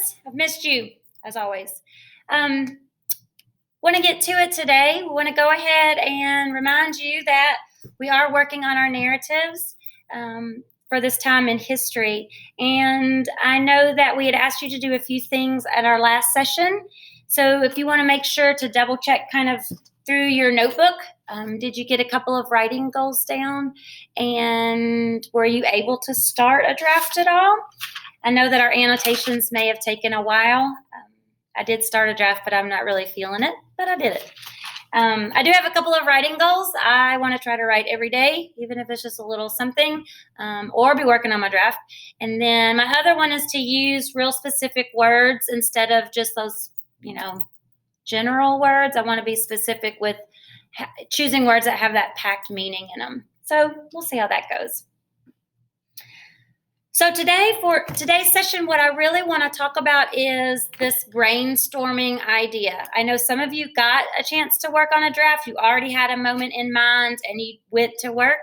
Liz, I've missed you, as always. Want to get to it today. We want to go ahead and remind you that we are working on our narratives for this time in history. And I know that we had asked you to do a few things at our last session. So if you want to make sure to double check kind of through your notebook, did you get a couple of writing goals down? And were you able to start a draft at all? I know that our annotations may have taken a while. I did start a draft, but I'm not really feeling it, but I did it. I do have a couple of writing goals. I want to try to write every day, even if it's just a little something, or be working on my draft. And then my other one is to use real specific words instead of just those, general words. I want to be specific with choosing words that have that packed meaning in them. So we'll see how that goes. So today, for today's session, what I really want to talk about is this brainstorming idea. I know some of you got a chance to work on a draft. You already had a moment in mind and you went to work.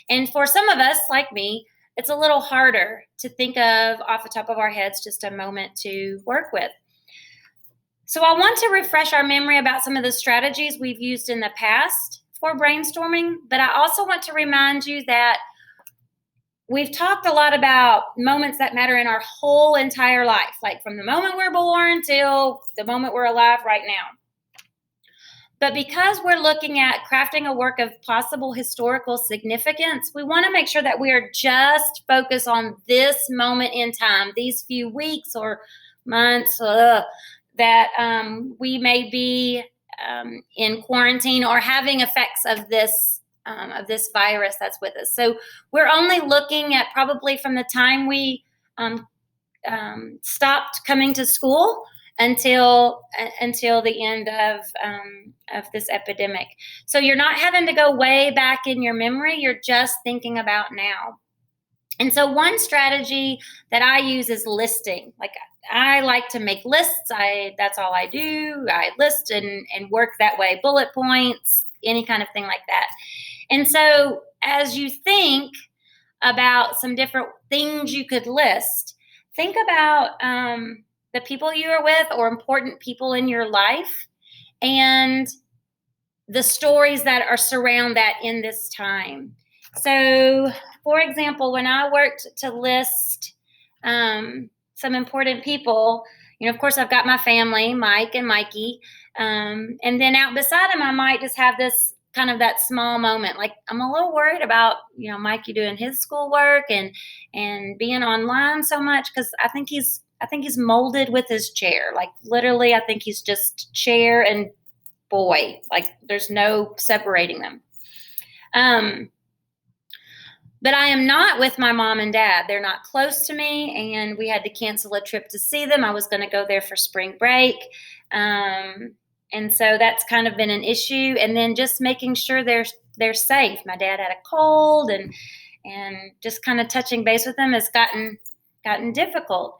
And for some of us, like me, it's a little harder to think of off the top of our heads just a moment to work with. So I want to refresh our memory about some of the strategies we've used in the past for brainstorming, but I also want to remind you that we've talked a lot about moments that matter in our whole entire life, like from the moment we're born till the moment we're alive right now. But because we're looking at crafting a work of possible historical significance, we want to make sure that we are just focused on this moment in time, these few weeks or months that we may be in quarantine or having effects of this virus that's with us. So we're only looking at probably from the time we stopped coming to school until the end of this epidemic. So you're not having to go way back in your memory. You're just thinking about now. And so one strategy that I use is listing. Like I like to make lists. That's all I do. I list and work that way, bullet points, any kind of thing like that. And so as you think about some different things you could list, think about the people you are with or important people in your life and the stories that are surround that in this time. So, for example, when I worked to list some important people, of course, I've got my family, Mike and Mikey, and then out beside him, I might just have this kind of that small moment. Like I'm a little worried about, Mikey doing his schoolwork and being online so much because I think he's molded with his chair. Like literally, I think he's just chair and boy. Like there's no separating them. But I am not with my mom and dad. They're not close to me, and we had to cancel a trip to see them. I was going to go there for spring break. And so that's kind of been an issue. And then just making sure they're safe. My dad had a cold and just kind of touching base with them has gotten difficult.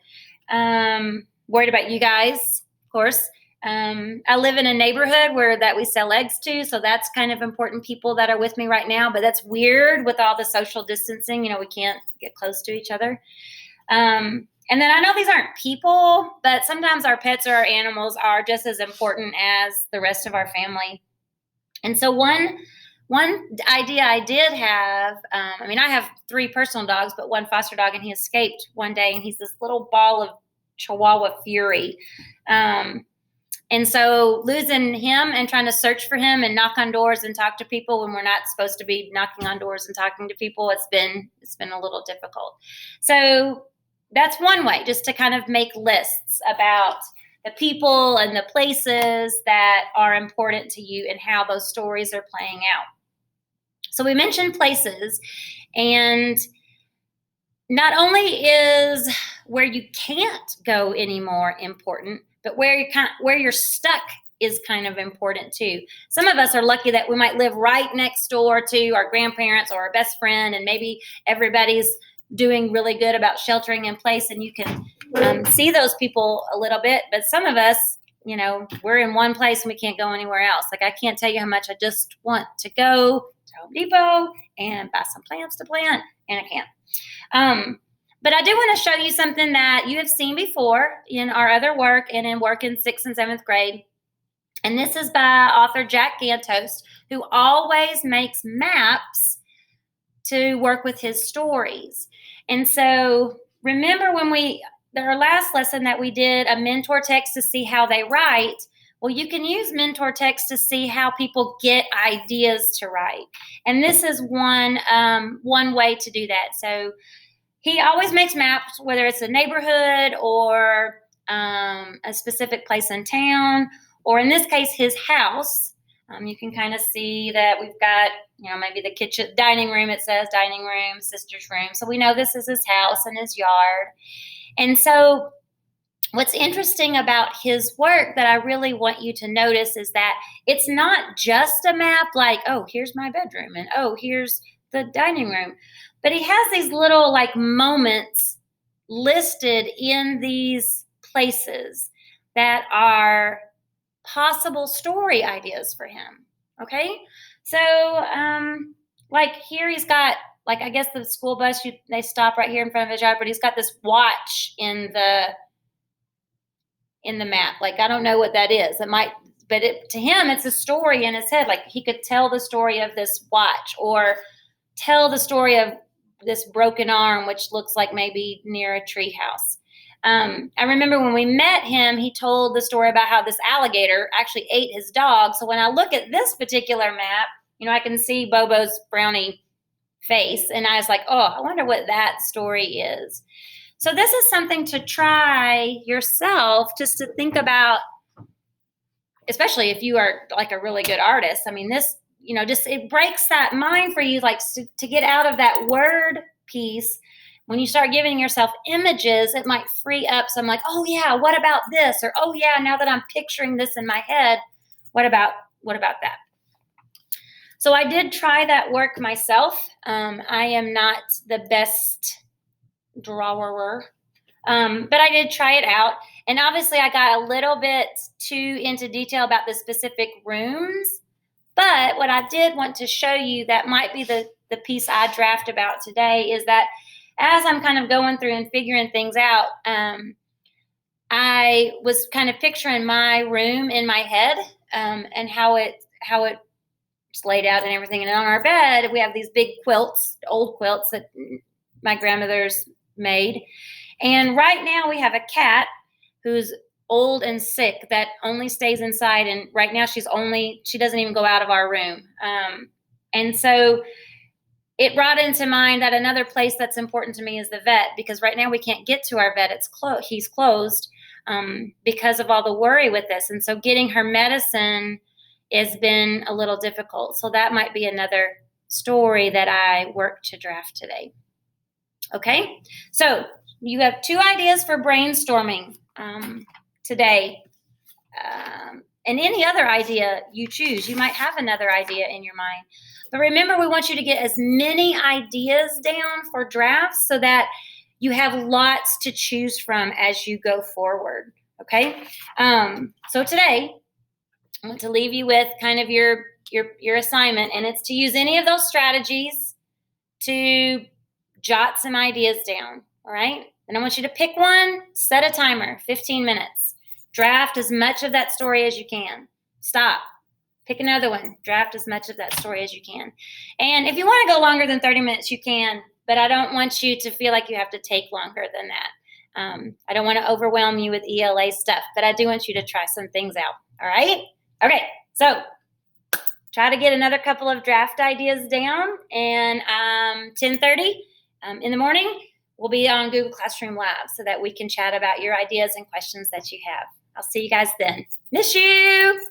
Worried about you guys, of course. I live in a neighborhood that we sell eggs to, so that's kind of important people that are with me right now, but that's weird with all the social distancing. We can't get close to each other. And then I know these aren't people, but sometimes our pets or our animals are just as important as the rest of our family. And so one idea I did have, I have 3 personal dogs, but one foster dog, and he escaped one day, and he's this little ball of Chihuahua fury. And so losing him and trying to search for him and knock on doors and talk to people when we're not supposed to be knocking on doors and talking to people, it's been a little difficult. So that's one way, just to kind of make lists about the people and the places that are important to you and how those stories are playing out. So we mentioned places, and not only is where you can't go anymore important, but where you're stuck is kind of important too. Some of us are lucky that we might live right next door to our grandparents or our best friend, and maybe everybody's doing really good about sheltering in place, and you can see those people a little bit. But some of us, we're in one place and we can't go anywhere else. Like I can't tell you how much I just want to go to Home Depot and buy some plants to plant, and I can't. But I do want to show you something that you have seen before in our other work and in work in 6th and 7th grade. And this is by author Jack Gantos, who always makes maps to work with his stories. And so remember when our last lesson that we did a mentor text to see how they write. Well, you can use mentor text to see how people get ideas to write. And this is one way to do that. So he always makes maps, whether it's a neighborhood or a specific place in town, or in this case, his house. You can kind of see that we've got, maybe the kitchen, dining room, it says dining room, sister's room. So we know this is his house and his yard. And so what's interesting about his work that I really want you to notice is that it's not just a map like, oh, here's my bedroom and oh, here's the dining room. But he has these little moments listed in these places that are possible story ideas for him. Okay? So here he's got, I guess the school bus, they stop right here in front of his yard, but he's got this watch in the map. I don't know what that is. It might, but to him, it's a story in his head. He could tell the story of this watch or tell the story of this broken arm, which looks like maybe near a treehouse. I remember when we met him, he told the story about how this alligator actually ate his dog. So when I look at this particular map, I can see Bobo's brownie face. And I was like, oh, I wonder what that story is. So this is something to try yourself, just to think about, especially if you are a really good artist. I mean, this, just it breaks that mind for you, to get out of that word piece. When you start giving yourself images, it might free up some oh yeah, what about this? Or, oh yeah, now that I'm picturing this in my head, what about that? So I did try that work myself. I am not the best drawer, but I did try it out. And obviously I got a little bit too into detail about the specific rooms. But what I did want to show you that might be the piece I draft about today is that as I'm kind of going through and figuring things out, I was kind of picturing my room in my head and how it's laid out and everything. And on our bed, we have these big quilts, old quilts that my grandmother's made. And right now we have a cat who's old and sick that only stays inside. And right now she doesn't even go out of our room. And so it brought into mind that another place that's important to me is the vet, because right now we can't get to our vet. He's closed because of all the worry with this. And so getting her medicine has been a little difficult. So that might be another story that I work to draft today. Okay, so you have 2 ideas for brainstorming today. And any other idea you choose, you might have another idea in your mind. But remember, we want you to get as many ideas down for drafts so that you have lots to choose from as you go forward. Okay, so today I want to leave you with kind of your assignment, and it's to use any of those strategies to jot some ideas down. All right, and I want you to pick one, set a timer, 15 minutes. Draft as much of that story as you can. Stop. Pick another one. Draft as much of that story as you can. And if you want to go longer than 30 minutes, you can, but I don't want you to feel like you have to take longer than that. I don't want to overwhelm you with ELA stuff, but I do want you to try some things out. All right? Okay, so try to get another couple of draft ideas down, and 10:30 in the morning, we'll be on Google Classroom Live so that we can chat about your ideas and questions that you have. I'll see you guys then. Miss you!